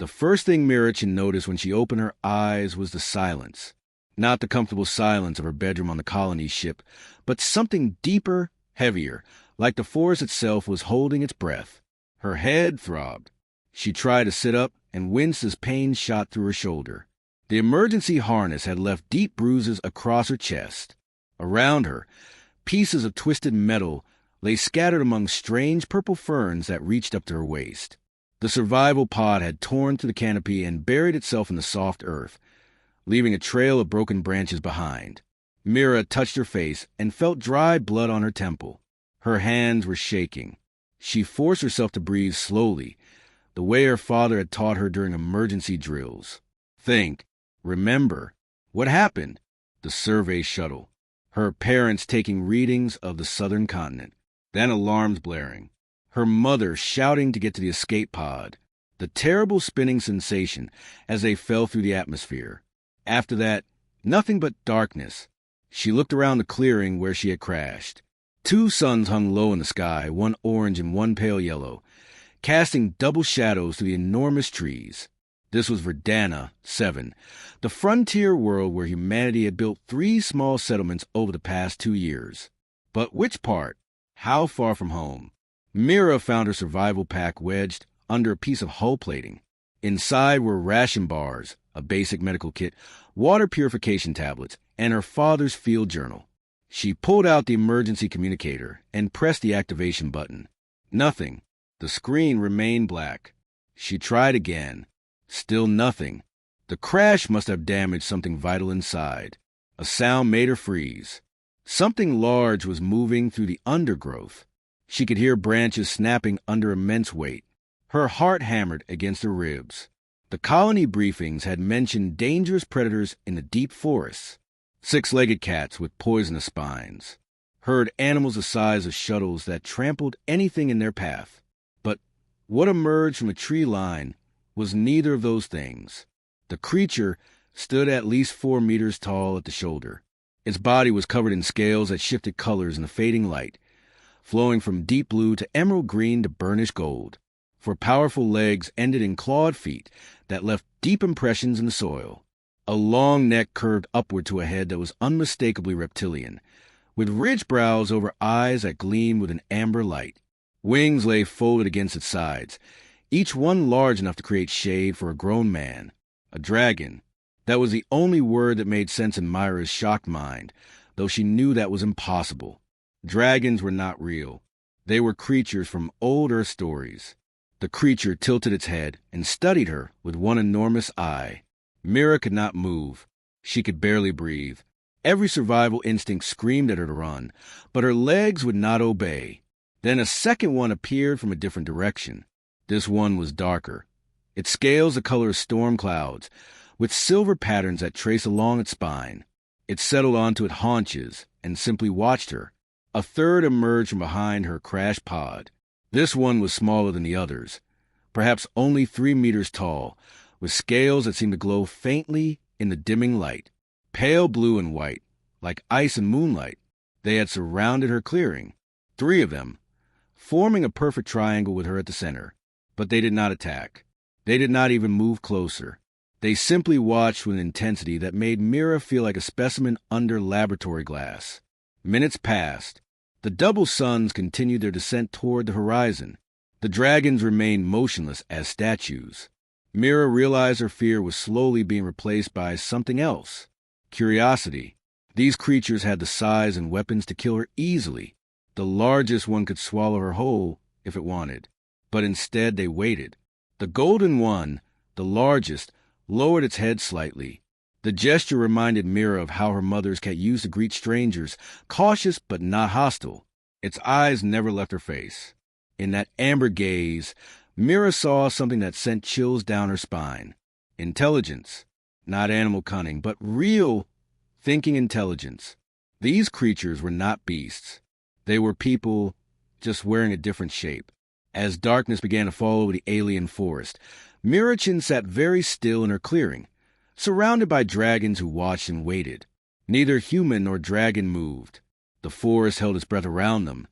The first thing Mirachin noticed when she opened her eyes was the silence. Not the comfortable silence of her bedroom on the colony ship, but something deeper, heavier, like the forest itself was holding its breath. Her head throbbed. She tried to sit up and winced as pain shot through her shoulder. The emergency harness had left deep bruises across her chest. Around her, pieces of twisted metal lay scattered among strange purple ferns that reached up to her waist. The survival pod had torn through the canopy and buried itself in the soft earth, leaving a trail of broken branches behind. Mira touched her face and felt dry blood on her temple. Her hands were shaking. She forced herself to breathe slowly, the way her father had taught her during emergency drills. Think, remember, what happened? The survey shuttle. Her parents taking readings of the southern continent. Then alarms blaring. Her mother shouting to get to the escape pod. The terrible spinning sensation as they fell through the atmosphere. After that, nothing but darkness. She looked around the clearing where she had crashed. 2 suns hung low in the sky, one orange and one pale yellow, casting double shadows through the enormous trees. This was Verdana 7, the frontier world where humanity had built 3 small settlements over the past 2 years. But which part? How far from home? Mira found her survival pack wedged under a piece of hull plating. Inside were ration bars, a basic medical kit, water purification tablets, and her father's field journal. She pulled out the emergency communicator and pressed the activation button. Nothing. The screen remained black. She tried again. Still nothing. The crash must have damaged something vital inside. A sound made her freeze. Something large was moving through the undergrowth. She could hear branches snapping under immense weight. Her heart hammered against her ribs. The colony briefings had mentioned dangerous predators in the deep forests. 6-legged cats with poisonous spines. Heard animals the size of shuttles that trampled anything in their path. But what emerged from a tree line was neither of those things. The creature stood at least 4 meters tall at the shoulder. Its body was covered in scales that shifted colors in the fading light, flowing from deep blue to emerald green to burnished gold. For powerful legs ended in clawed feet that left deep impressions in the soil. A long neck curved upward to a head that was unmistakably reptilian, with ridged brows over eyes that gleamed with an amber light. Wings lay folded against its sides, each one large enough to create shade for a grown man. A dragon. That was the only word that made sense in Myra's shocked mind, though she knew that was impossible. Dragons were not real. They were creatures from old Earth stories. The creature tilted its head and studied her with one enormous eye. Mira could not move. She could barely breathe. Every survival instinct screamed at her to run, but her legs would not obey. Then a second one appeared from a different direction. This one was darker. Its scales the color of storm clouds, with silver patterns that traced along its spine. It settled onto its haunches and simply watched her. A third emerged from behind her crashed pod. This one was smaller than the others, perhaps only 3 meters tall, with scales that seemed to glow faintly in the dimming light. Pale blue and white, like ice in moonlight, they had surrounded her clearing. 3 of them, forming a perfect triangle with her at the center. But they did not attack. They did not even move closer. They simply watched with an intensity that made Mira feel like a specimen under laboratory glass. Minutes passed. The double suns continued their descent toward the horizon. The dragons remained motionless as statues. Mira realized her fear was slowly being replaced by something else. Curiosity. These creatures had the size and weapons to kill her easily. The largest one could swallow her whole if it wanted. But instead they waited. The golden one, the largest, lowered its head slightly. The gesture reminded Mira of how her mother's cat used to greet strangers, cautious but not hostile. Its eyes never left her face. In that amber gaze, Mira saw something that sent chills down her spine. Intelligence. Not animal cunning, but real, thinking intelligence. These creatures were not beasts. They were people, just wearing a different shape. As darkness began to fall over the alien forest, Mirachin sat very still in her clearing, surrounded by dragons who watched and waited. Neither human nor dragon moved. The forest held its breath around them,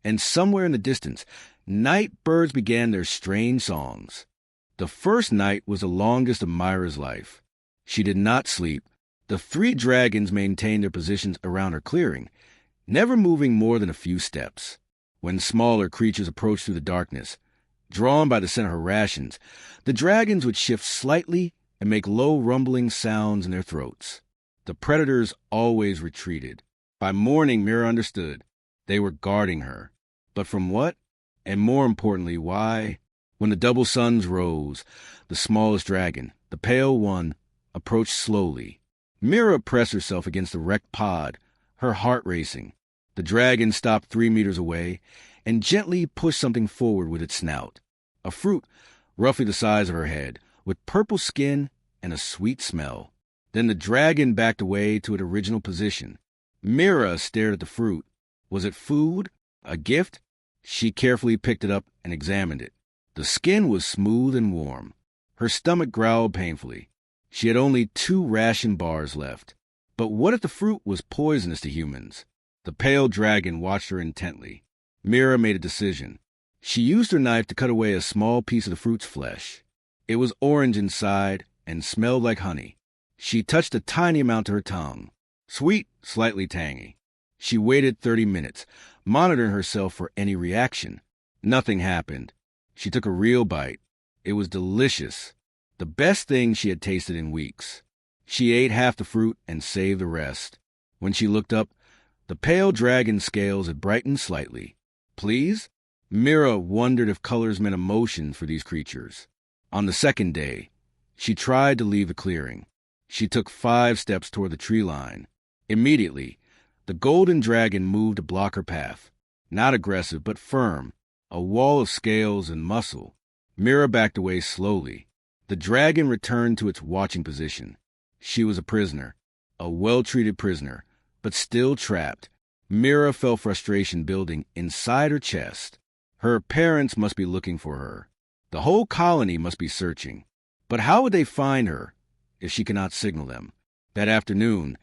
and somewhere in the distance, night birds began their strange songs. The first night was the longest of Myra's life. She did not sleep. The three dragons maintained their positions around her clearing, never moving more than a few steps. When smaller creatures approached through the darkness, drawn by the scent of her rations, the dragons would shift slightly and make low rumbling sounds in their throats. The predators always retreated. By morning, Mira understood. They were guarding her. But from what? And more importantly, why? When the double suns rose, the smallest dragon, the pale one, approached slowly. Mira pressed herself against the wrecked pod, her heart racing. The dragon stopped 3 meters away and gently pushed something forward with its snout. A fruit, roughly the size of her head, with purple skin and a sweet smell. Then the dragon backed away to its original position. Mira stared at the fruit. Was it food? A gift? She carefully picked it up and examined it. The skin was smooth and warm. Her stomach growled painfully. She had only 2 ration bars left. But what if the fruit was poisonous to humans? The pale dragon watched her intently. Mira made a decision. She used her knife to cut away a small piece of the fruit's flesh. It was orange inside and smelled like honey. She touched a tiny amount to her tongue. Sweet, slightly tangy. She waited 30 minutes, monitoring herself for any reaction. Nothing happened. She took a real bite. It was delicious. The best thing she had tasted in weeks. She ate half the fruit and saved the rest. When she looked up, the pale dragon's scales had brightened slightly. Please? Mira wondered if colors meant emotion for these creatures. On the second day, she tried to leave the clearing. She took 5 steps toward the tree line. Immediately, the golden dragon moved to block her path. Not aggressive, but firm, a wall of scales and muscle. Mira backed away slowly. The dragon returned to its watching position. She was a prisoner, a well-treated prisoner, but still trapped. Mira felt frustration building inside her chest. Her parents must be looking for her. The whole colony must be searching. But how would they find her if she cannot signal them? That afternoon,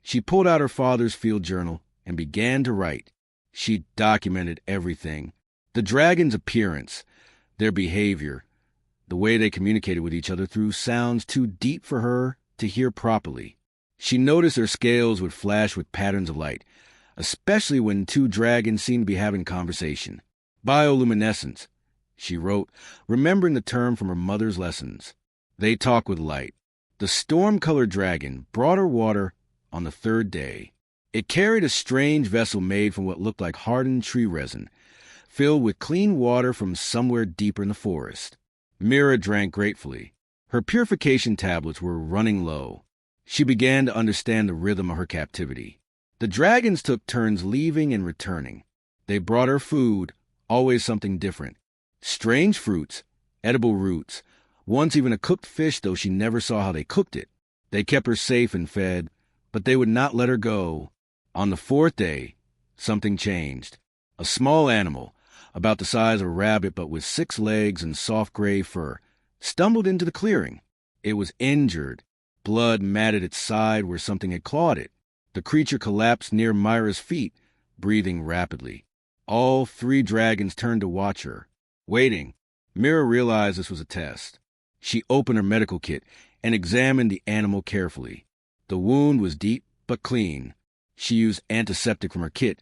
she pulled out her father's field journal and began to write. She documented everything. The dragon's appearance, their behavior, the way they communicated with each other through sounds too deep for her to hear properly. She noticed their scales would flash with patterns of light, especially when 2 dragons seemed to be having conversation. Bioluminescence, she wrote, remembering the term from her mother's lessons. They talk with light. The storm-colored dragon brought her water on the 3rd day. It carried a strange vessel made from what looked like hardened tree resin, filled with clean water from somewhere deeper in the forest. Mira drank gratefully. Her purification tablets were running low. She began to understand the rhythm of her captivity. The dragons took turns leaving and returning. They brought her food, always something different. Strange fruits, edible roots, once even a cooked fish, though she never saw how they cooked it. They kept her safe and fed, but they would not let her go. On the 4th day, something changed. A small animal, about the size of a rabbit but with 6 legs and soft gray fur, stumbled into the clearing. It was injured. Blood matted its side where something had clawed it. The creature collapsed near Myra's feet, breathing rapidly. All 3 dragons turned to watch her. Waiting, Mira realized this was a test. She opened her medical kit and examined the animal carefully. The wound was deep but clean. She used antiseptic from her kit,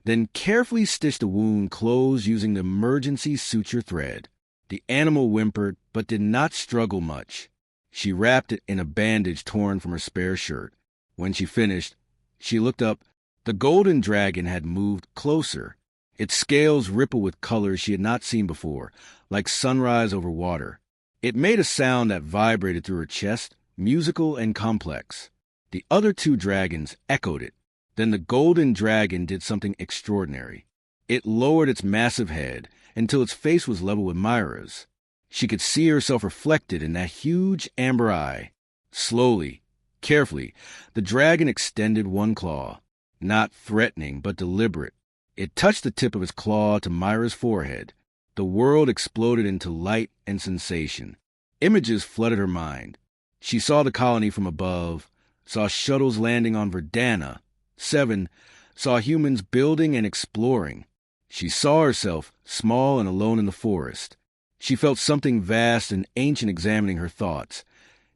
then carefully stitched the wound closed using the emergency suture thread. The animal whimpered but did not struggle much. She wrapped it in a bandage torn from her spare shirt. When she finished, she looked up. The golden dragon had moved closer. Its scales rippled with colors she had not seen before, like sunrise over water. It made a sound that vibrated through her chest, musical and complex. The other 2 dragons echoed it. Then the golden dragon did something extraordinary. It lowered its massive head until its face was level with Myra's. She could see herself reflected in that huge amber eye. Slowly, carefully, the dragon extended one claw. Not threatening, but deliberate. It touched the tip of its claw to Myra's forehead. The world exploded into light and sensation. Images flooded her mind. She saw the colony from above, saw shuttles landing on Verdana. 7, saw humans building and exploring. She saw herself, small and alone in the forest. She felt something vast and ancient examining her thoughts,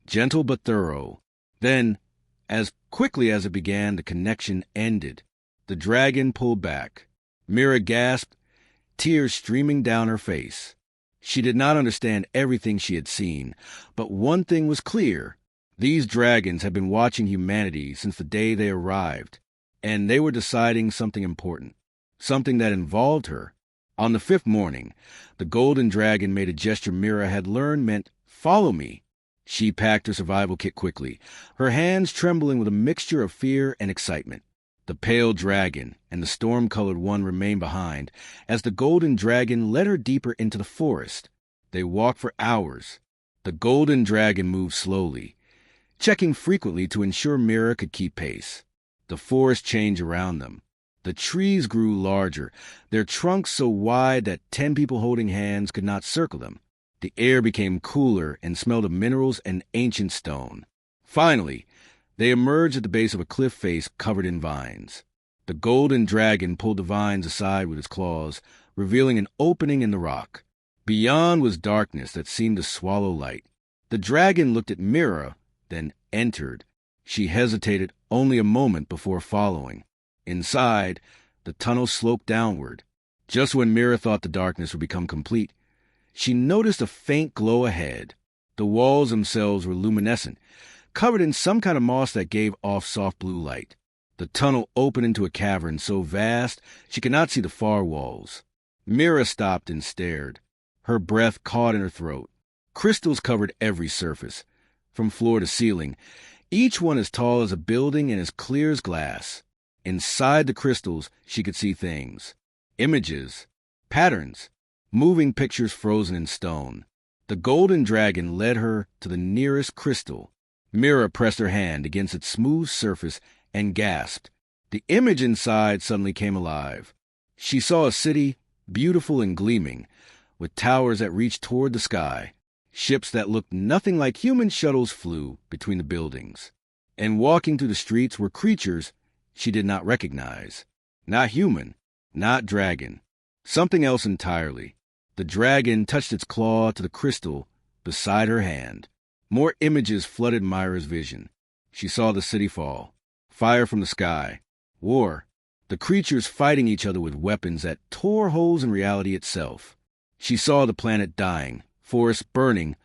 gentle but thorough. Then, as quickly as it began, the connection ended. The dragon pulled back. Mira gasped, tears streaming down her face. She did not understand everything she had seen, but one thing was clear. These dragons had been watching humanity since the day they arrived, and they were deciding something important, something that involved her. On the fifth morning, the golden dragon made a gesture Mira had learned meant, "Follow me." She packed her survival kit quickly, her hands trembling with a mixture of fear and excitement. The pale dragon and the storm-colored one remained behind as the golden dragon led her deeper into the forest. They walked for hours. The golden dragon moved slowly, checking frequently to ensure Mira could keep pace. The forest changed around them. The trees grew larger, their trunks so wide that 10 people holding hands could not circle them. The air became cooler and smelled of minerals and ancient stone. Finally, they emerged at the base of a cliff face covered in vines. The golden dragon pulled the vines aside with its claws, revealing an opening in the rock. Beyond was darkness that seemed to swallow light. The dragon looked at Mira, then entered. She hesitated only a moment before following. Inside, the tunnel sloped downward. Just when Mira thought the darkness would become complete, she noticed a faint glow ahead. The walls themselves were luminescent, covered in some kind of moss that gave off soft blue light. The tunnel opened into a cavern so vast she could not see the far walls. Mira stopped and stared. Her breath caught in her throat. Crystals covered every surface, from floor to ceiling, each one as tall as a building and as clear as glass. Inside the crystals, she could see things. Images, patterns, moving pictures frozen in stone. The golden dragon led her to the nearest crystal. Mira pressed her hand against its smooth surface and gasped. The image inside suddenly came alive. She saw a city, beautiful and gleaming, with towers that reached toward the sky. Ships that looked nothing like human shuttles flew between the buildings. And walking through the streets were creatures she did not recognize. Not human, not dragon. Something else entirely. The dragon touched its claw to the crystal beside her hand. More images flooded Myra's vision. She saw the city fall. Fire from the sky. War. The creatures fighting each other with weapons that tore holes in reality itself. She saw the planet dying, forests burning,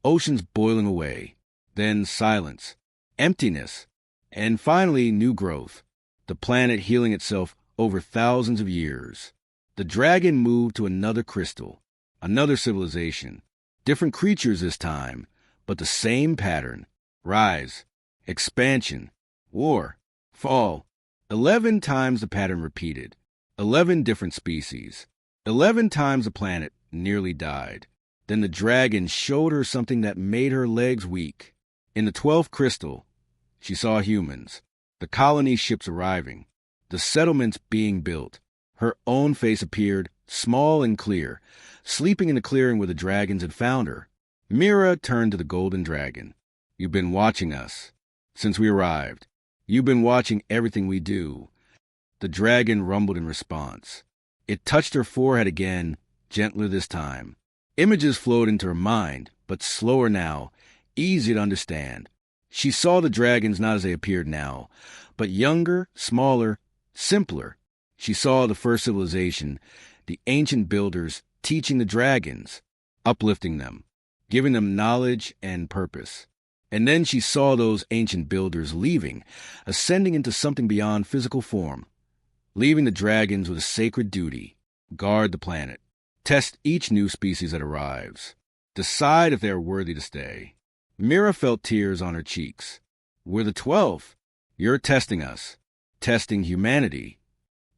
oceans boiling away. Then silence, emptiness, and finally new growth. The planet healing itself over thousands of years. The dragon moved to another crystal, another civilization. Different creatures this time, but the same pattern. Rise, expansion, war, fall. 11 times the pattern repeated. 11 different species. 11 times the planet nearly died. Then the dragon showed her something that made her legs weak. In the 12th crystal, she saw humans. The colony ships arriving. The settlements being built. Her own face appeared, small and clear, sleeping in the clearing where the dragons had found her. Mira turned to the golden dragon. "You've been watching us. Since we arrived. You've been watching everything we do." The dragon rumbled in response. It touched her forehead again, gentler this time. Images flowed into her mind, but slower now, easy to understand. She saw the dragons not as they appeared now, but younger, smaller, simpler. She saw the first civilization, the ancient builders teaching the dragons, uplifting them, giving them knowledge and purpose. And then she saw those ancient builders leaving, ascending into something beyond physical form, leaving the dragons with a sacred duty: guard the planet, test each new species that arrives, decide if they are worthy to stay. Mira felt tears on her cheeks. "We're the 12th. You're testing us, testing humanity."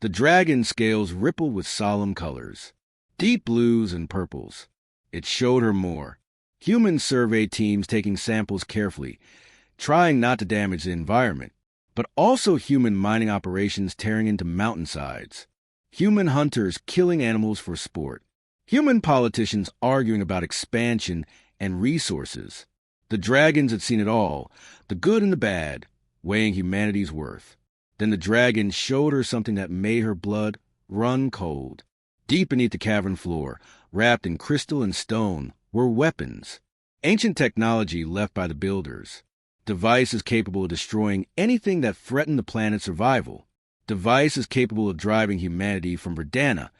The dragon scales rippled with solemn colors, deep blues and purples. It showed her more. Human survey teams taking samples carefully, trying not to damage the environment, but also human mining operations tearing into mountainsides, human hunters killing animals for sport, human politicians arguing about expansion and resources. The dragons had seen it all, the good and the bad, weighing humanity's worth. Then the dragon showed her something that made her blood run cold. Deep beneath the cavern floor, wrapped in crystal and stone, were weapons. Ancient technology left by the builders. Devices capable of destroying anything that threatened the planet's survival. Devices capable of driving humanity from Verdana,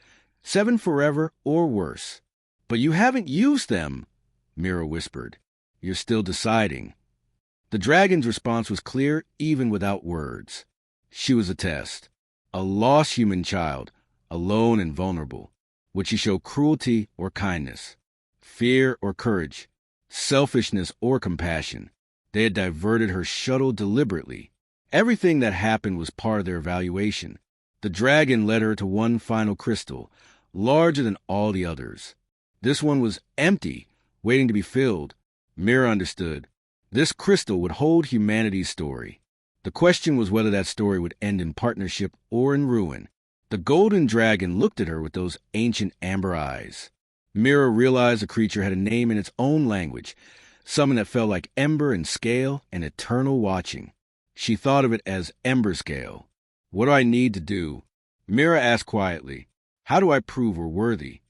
7 forever or worse. But you haven't used them, Mira whispered. You're still deciding. The dragon's response was clear even without words. She was a test. A lost human child, alone and vulnerable. Would she show cruelty or kindness? Fear or courage? Selfishness or compassion? They had diverted her shuttle deliberately. Everything that happened was part of their evaluation. The dragon led her to one final crystal, larger than all the others. This one was empty, waiting to be filled. Mira understood. This crystal would hold humanity's story. The question was whether that story would end in partnership or in ruin. The golden dragon looked at her with those ancient amber eyes. Mira realized the creature had a name in its own language, something that felt like ember and scale and eternal watching. She thought of it as Ember Scale. What do I need to do? Mira asked quietly. How do I prove we're worthy?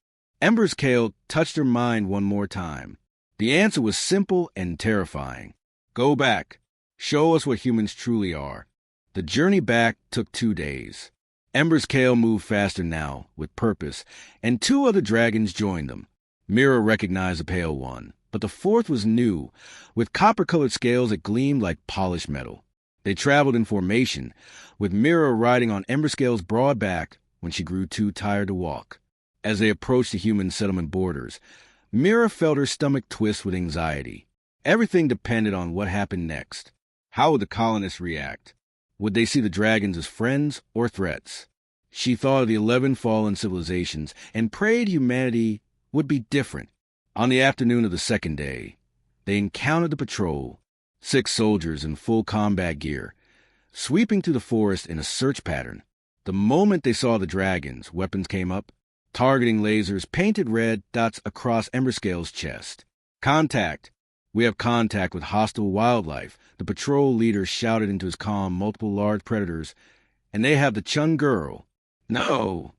Ember Scale touched her mind one more time. The answer was simple and terrifying. Go back. Show us what humans truly are. The journey back took 2 days. Ember Scale moved faster now, with purpose, and 2 other dragons joined them. Mira recognized the pale one, but the 4th was new. With copper-colored scales that gleamed like polished metal. They traveled in formation, with Mira riding on Ember Scale's broad back when she grew too tired to walk. As they approached the human settlement borders, Mira felt her stomach twist with anxiety. Everything depended on what happened next. How would the colonists react? Would they see the dragons as friends or threats? She thought of the 11 fallen civilizations and prayed humanity would be different. On the afternoon of the 2nd day, they encountered the patrol, 6 soldiers in full combat gear, sweeping through the forest in a search pattern. The moment they saw the dragons, weapons came up, targeting lasers painted red dots across Ember Scale's chest. Contact! We have contact with hostile wildlife, the patrol leader shouted into his comm multiple large predators, and they have the Chun girl. No!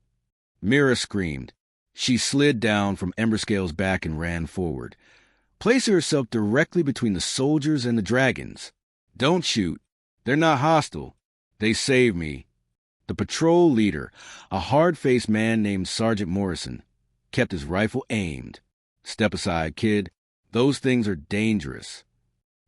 Mira screamed. She slid down from Ember Scale's back and ran forward, placing herself directly between the soldiers and the dragons. Don't shoot. They're not hostile. They saved me. The patrol leader, a hard-faced man named Sergeant Morrison, kept his rifle aimed. Step aside, kid. Those things are dangerous.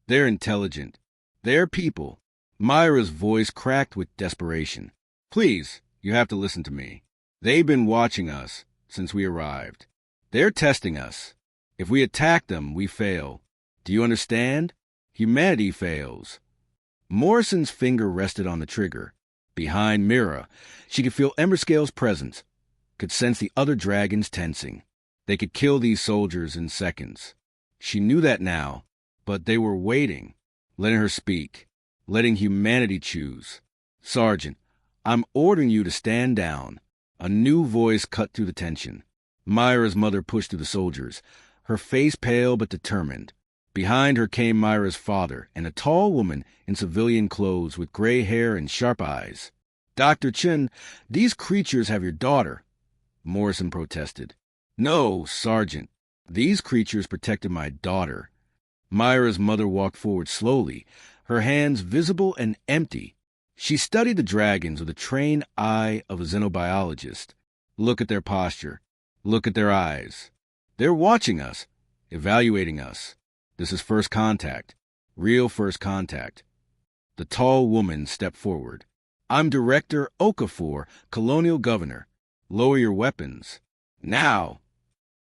They're intelligent. They're people. Myra's voice cracked with desperation. Please, you have to listen to me. They've been watching us since we arrived. They're testing us. If we attack them, we fail. Do you understand? Humanity fails. Morrison's finger rested on the trigger. Behind Mira, she could feel Ember Scale's presence, could sense the other dragons tensing. They could kill these soldiers in seconds. She knew that now, but they were waiting, letting her speak, letting humanity choose. Sergeant, I'm ordering you to stand down. A new voice cut through the tension. Myra's mother pushed through the soldiers, her face pale but determined. Behind her came Myra's father and a tall woman in civilian clothes with gray hair and sharp eyes. Dr. Chen, these creatures have your daughter, Morrison protested. No, Sergeant. These creatures protected my daughter. Myra's mother walked forward slowly, her hands visible and empty. She studied the dragons with the trained eye of a xenobiologist. Look at their posture. Look at their eyes. They're watching us, evaluating us. This is first contact. Real first contact. The tall woman stepped forward. I'm Director Okafor, Colonial Governor. Lower your weapons. Now!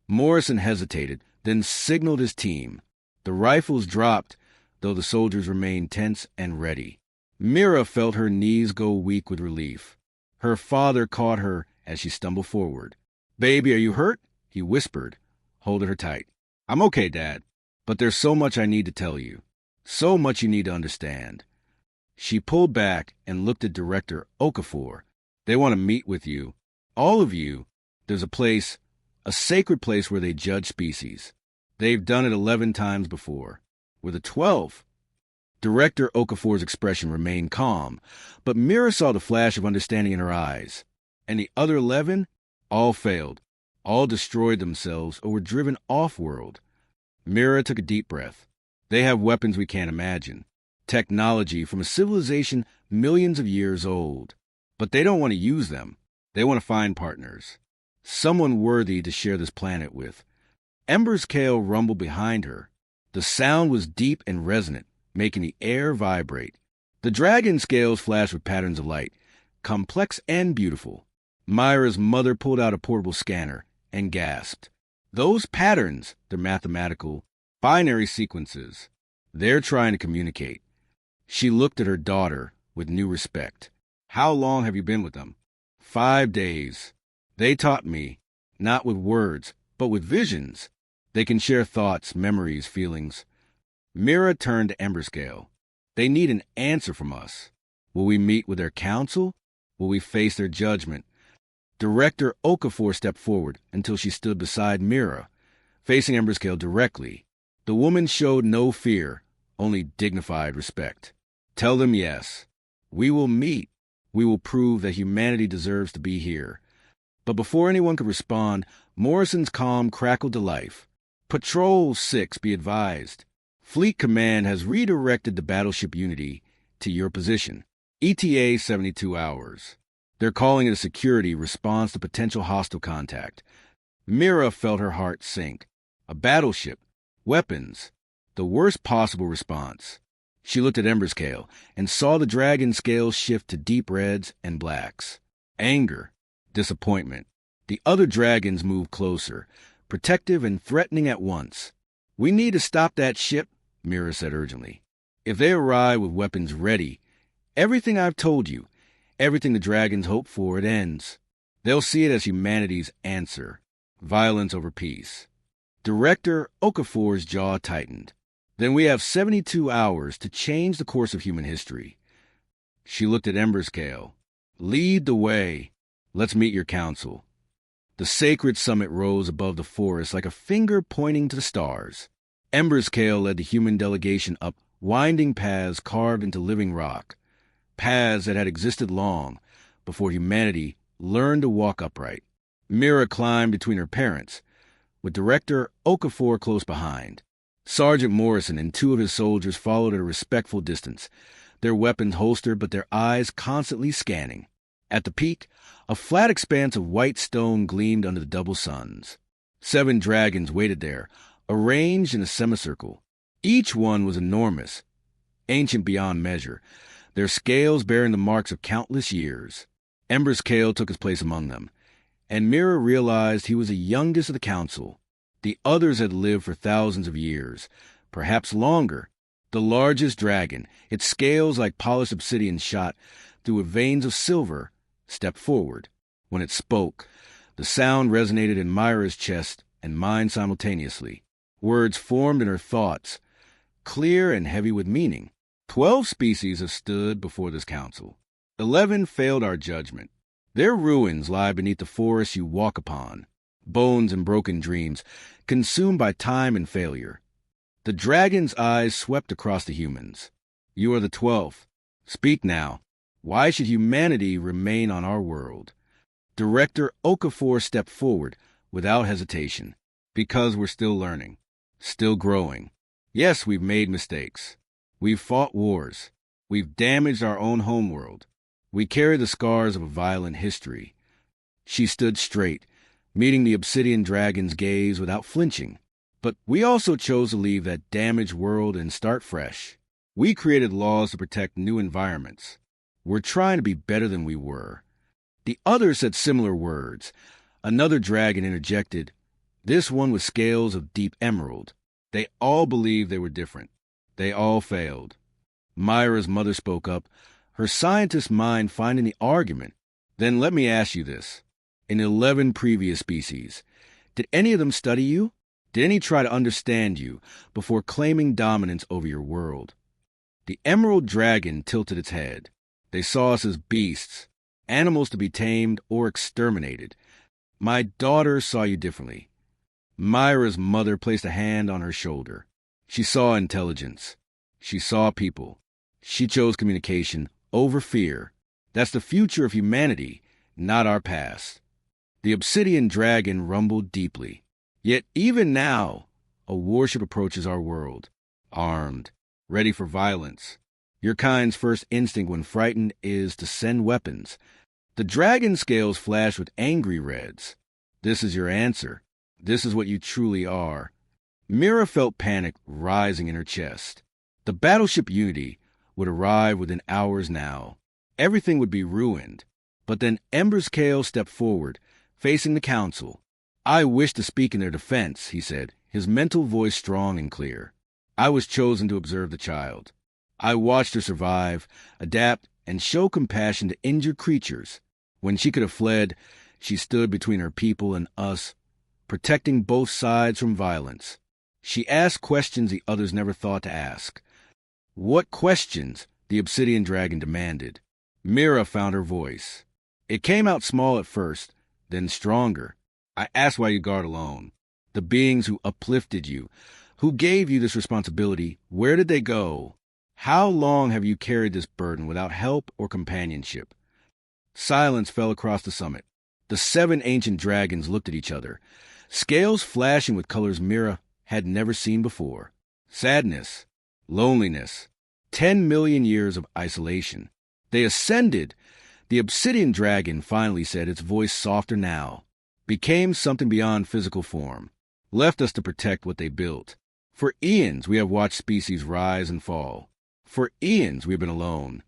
Morrison hesitated, then signaled his team. The rifles dropped, though the soldiers remained tense and ready. Mira felt her knees go weak with relief. Her father caught her as she stumbled forward. Baby, are you hurt? He whispered, holding her tight. I'm okay, Dad, but there's so much I need to tell you. So much you need to understand. She pulled back and looked at Director Okafor. They want to meet with you. All of you. There's a place, a sacred place where they judge species. They've done it 11 times before. We're the 12th. Director Okafor's expression remained calm, but Mira saw the flash of understanding in her eyes. And the other 11? All failed. All destroyed themselves or were driven off-world. Mira took a deep breath. They have weapons we can't imagine. Technology from a civilization millions of years old. But they don't want to use them. They want to find partners. Someone worthy to share this planet with. Ember's Kale rumbled behind her. The sound was deep and resonant, making the air vibrate. The dragon scales flashed with patterns of light, complex and beautiful. Myra's mother pulled out a portable scanner and gasped. Those patterns, they're mathematical, binary sequences. They're trying to communicate. She looked at her daughter with new respect. How long have you been with them? 5 days. They taught me, not with words, but with visions. They can share thoughts, memories, feelings. Mira turned to Emberscale. They need an answer from us. Will we meet with their council? Will we face their judgment? Director Okafor stepped forward until she stood beside Mira, facing Emberscale directly. The woman showed no fear, only dignified respect. Tell them yes. We will meet. We will prove that humanity deserves to be here. But before anyone could respond, Morrison's calm crackled to life. Patrol 6, be advised. Fleet Command has redirected the battleship Unity to your position. ETA 72 hours. They're calling it a security response to potential hostile contact. Mira felt her heart sink. A battleship. Weapons. The worst possible response. She looked at Emberscale and saw the dragon scales shift to deep reds and blacks. Anger. Disappointment. The other dragons moved closer, protective and threatening at once. We need to stop that ship, Mira said urgently. If they arrive with weapons ready, everything I've told you, everything the dragons hope for, it ends. They'll see it as humanity's answer. Violence over peace. Director Okafor's jaw tightened. Then we have 72 hours to change the course of human history. She looked at Emberscale. Lead the way. Let's meet your council. The sacred summit rose above the forest like a finger pointing to the stars. Emberscale led the human delegation up winding paths carved into living rock. Paths that had existed long before humanity learned to walk upright. Mira climbed between her parents, with Director Okafor close behind. Sergeant Morrison and 2 of his soldiers followed at a respectful distance, their weapons holstered but their eyes constantly scanning. At the peak, a flat expanse of white stone gleamed under the double suns. 7 dragons waited there, arranged in a semicircle. Each one was enormous, ancient beyond measure, their scales bearing the marks of countless years. Emberscale took his place among them, and Mira realized he was the youngest of the council. The others had lived for thousands of years, perhaps longer. The largest dragon, its scales like polished obsidian shot through with veins of silver, stepped forward. When it spoke, the sound resonated in Myra's chest and mind simultaneously. Words formed in her thoughts, clear and heavy with meaning. 12 species have stood before this council. 11 failed our judgment. Their ruins lie beneath the forest you walk upon. Bones and broken dreams, consumed by time and failure. The dragon's eyes swept across the humans. You are the 12th. Speak now. Why should humanity remain on our world? Director Okafor stepped forward without hesitation. Because we're still learning. Still growing. Yes, we've made mistakes. We've fought wars. We've damaged our own homeworld. We carry the scars of a violent history. She stood straight, meeting the obsidian dragon's gaze without flinching. But we also chose to leave that damaged world and start fresh. We created laws to protect new environments. We're trying to be better than we were. The others said similar words. Another dragon interjected, this one with scales of deep emerald. They all believed they were different. They all failed. Myra's mother spoke up, her scientist mind finding the argument. Then let me ask you this. In 11 previous species, did any of them study you? Did any try to understand you before claiming dominance over your world? The emerald dragon tilted its head. They saw us as beasts, animals to be tamed or exterminated. My daughter saw you differently. Myra's mother placed a hand on her shoulder. She saw intelligence. She saw people. She chose communication over fear. That's the future of humanity, not our past. The obsidian dragon rumbled deeply. Yet even now, a warship approaches our world, armed, ready for violence. Your kind's first instinct when frightened is to send weapons. The dragon scales flash with angry reds. This is your answer. This is what you truly are. Mira felt panic rising in her chest. The battleship Unity would arrive within hours now. Everything would be ruined. But then Ember's Kale stepped forward, facing the council. I wish to speak in their defense, he said, his mental voice strong and clear. I was chosen to observe the child. I watched her survive, adapt, and show compassion to injured creatures. When she could have fled, she stood between her people and us, protecting both sides from violence. She asked questions the others never thought to ask. What questions? The obsidian dragon demanded. Mira found her voice. It came out small at first, then stronger. I asked why you guard alone. The beings who uplifted you, who gave you this responsibility, where did they go? How long have you carried this burden without help or companionship? Silence fell across the summit. The 7 ancient dragons looked at each other, scales flashing with colors Mira had never seen before. Sadness, loneliness, 10 million years of isolation. They ascended. The obsidian dragon finally said, its voice softer now, became something beyond physical form, left us to protect what they built. For eons we have watched species rise and fall. For eons we've been alone.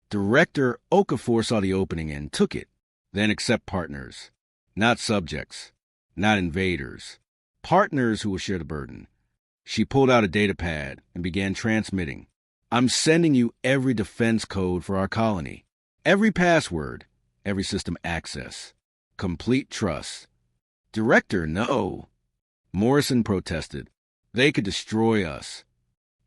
Director Okafor saw the opening and took it. Then accept partners, not subjects, not invaders. Partners who will share the burden. She pulled out a data pad and began transmitting. I'm sending you every defense code for our colony. Every password, every system access. Complete trust. Director, no. Morrison protested. They could destroy us.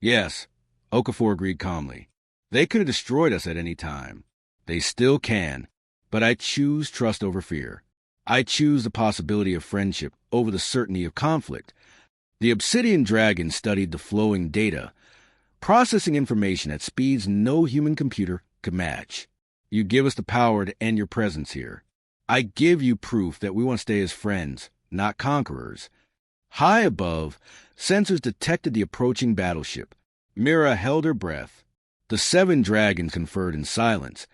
Yes, Okafor agreed calmly. They could have destroyed us at any time. They still can. But I choose trust over fear. I choose the possibility of friendship over the certainty of conflict. The obsidian dragon studied the flowing data, processing information at speeds no human computer could match. You give us the power to end your presence here. I give you proof that we want to stay as friends, not conquerors. High above, sensors detected the approaching battleship. Mira held her breath. The 7 dragons conferred in silence,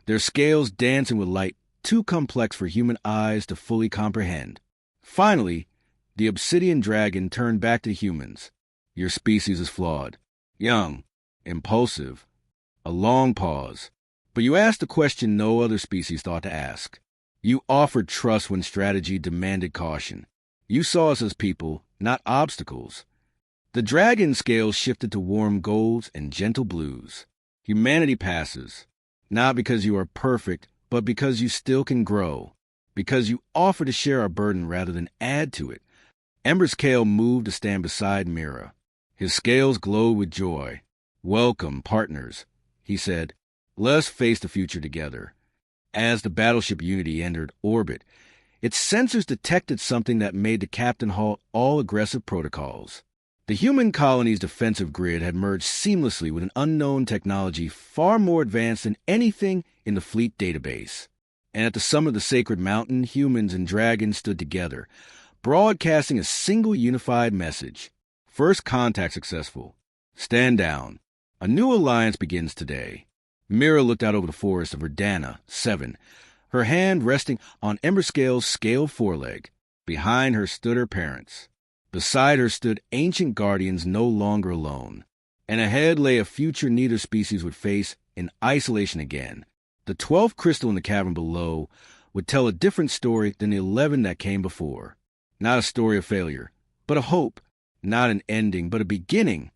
their scales dancing with light too complex for human eyes to fully comprehend. Finally, the obsidian dragon turned back to humans. Your species is flawed, young, impulsive. A long pause. But you asked a question no other species thought to ask. You offered trust when strategy demanded caution. You saw us as people, not obstacles. The dragon scales shifted to warm golds and gentle blues. Humanity passes, not because you are perfect, but because you still can grow, because you offer to share our burden rather than add to it. Ember's Kale moved to stand beside Mira. His scales glowed with joy. Welcome, partners, he said. Let us face the future together. As the battleship Unity entered orbit, its sensors detected something that made the captain halt all aggressive protocols. The human colony's defensive grid had merged seamlessly with an unknown technology far more advanced than anything in the fleet database. And at the summit of the sacred mountain, humans and dragons stood together, broadcasting a single unified message. First contact successful. Stand down. A new alliance begins today. Mira looked out over the forest of Verdana, 7, her hand resting on Emberscale's scaled foreleg. Behind her stood her parents. Beside her stood ancient guardians no longer alone. And ahead lay a future neither species would face in isolation again. The 12th crystal in the cavern below would tell a different story than the 11 that came before. Not a story of failure, but a hope. Not an ending, but a beginning.